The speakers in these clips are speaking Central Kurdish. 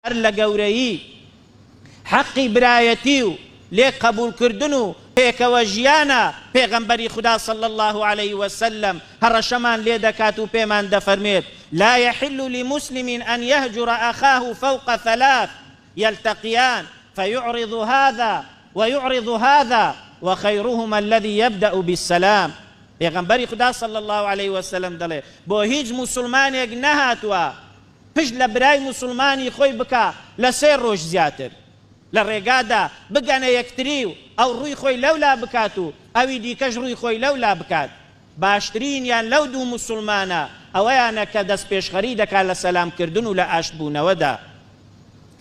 هەر لە گەورەیی حەقی برایەتی و لێ قبولکردن و پێکەوە ژیانە پێغەمبەری خدا صلی الله عليه وسلم هەڕەشەمان لێ دەکات و پێمان دەفەرمێت لا يحل لمسلم أن يهجر أخاه فوق ثلاث يلتقيان فيعرض هذا ويعرض هذا وخيرهما الذي يبدأ بالسلام. پێغەمبەری خدا صلی الله عليه وسلم دەڵێ بۆ هیچ مسلمانێک نەهاتووە پشت لە برای مسلمانی خۆی بکە لە 3 ڕۆژ زیاتر لە ڕێگادا بگەنە یەکتری و ئەو ڕووی خۆی لەولا بکات و ئەوی دیکەش ڕووی خۆی لەولا بکات. باشترینیان لەو دوو مسلمانە ئەوەیانە کە دەست پێشخەری دەکات لە سەلامکردن و لە ئاشتبوونەوەدا.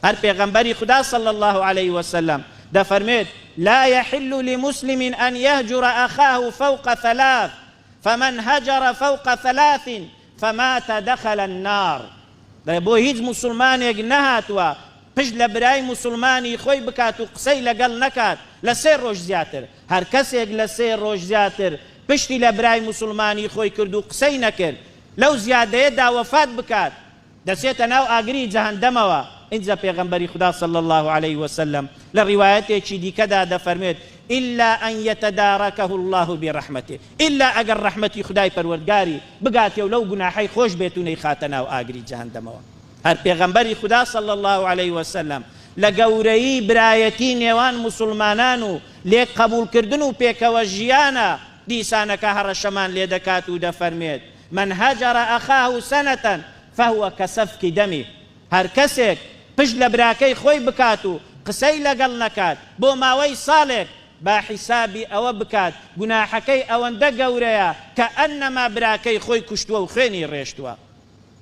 هەر پێغەمبەری خدا صلی الله عليه وسلم دەفەرمێت لا يحل لمسلم أن يهجر أخاه فوق 3 فمن هجر فوق 3 فمات دخل النار. بۆ هیچ مسلمانێک نەهاتووە پشت لە برای مسلمانی خۆی بکات و قسەی لەگەڵ نەکات لە 3 ڕۆژ زیاتر. هەر کەسێک لە 3 ڕۆژ زیاتر پشتی لە برای مسلمانی خۆی کرد و قسەی نەکرد لەو زیادەیەدا وەفات بکات دەچێتە ناو ئاگری جەهەندەمەوە. اینجا پێغەمبەری خدا صلی الله عليه وسلم لە ڕیوایەتێکی دیکەدا دەفەرمێت إلا أن يتداركه الله برحمته إلا ئەگەر ڕەحمەتی خدای پەروەردگاری بگاتێ و لەو گوناحەی خۆش بێت و نەیخاتە ناو ئاگری جەهەندەمەوە. هەر پێغەمبەری خدا صلی الله عليه وسلم لە گەورەیی برایەتی نێوان مسلمانان و لێک قبولکردن و پێکەوە ژیانە دیسانەکە هەڕەشەمان لێ دەکات و دەفەرمێت من هەجر أخاه سنة فهو كسفك دمه. هەر کەسێک پشت لە براکەی خۆی بکات و قسەی لەگەڵ نەکات بۆ ماوەی ساڵێک با حیسابی ئەوە بکات گوناحەکەی ئەوەندە گەورەیە کە ئەنەما براکەی خۆی کوشتووە و خوێنی ڕێشتووە.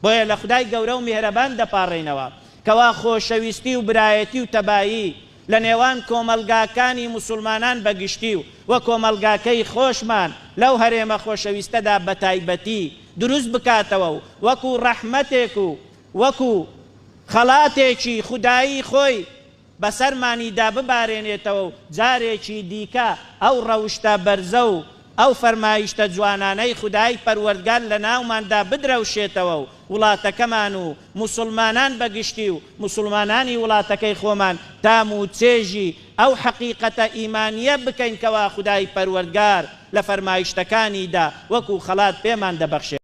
بۆیە لە خودای گەورە و میهرەبان دەپاڕێنەوە کەوا خۆشەویستی و برایەتی و تەبایی لە نێوان کۆمەلگاکانی مسلمانان بەگشتی و کۆمەلگاکەی خۆشمان لەو هەرێمە خۆشەویستەدا بەتایبەتی دروست بکاتەوە و وەکو ڕەحمەتێک و وەکو خەڵاتێکی خودایی خۆی بەسەرمانیدا ببارێنێتەوە و جارێکی دیکە ئەو ڕەوشتە بەرزە و ئەو فەرمایشتە جوانانەی خودای پەروەردگار لە ناوماندا بدرەوشێتەوە و وڵاتەکەمان و مسلمانان بەگشتی و مسلمانانی وڵاتەکەی خۆمان تام و چێژی ئەو حەقیقەتە ئیمانیە بکەین کەوا خودای پەروەردگار لە فەرمایشتەکانیدا وەکو خەڵات پێمان دەبەخشێت.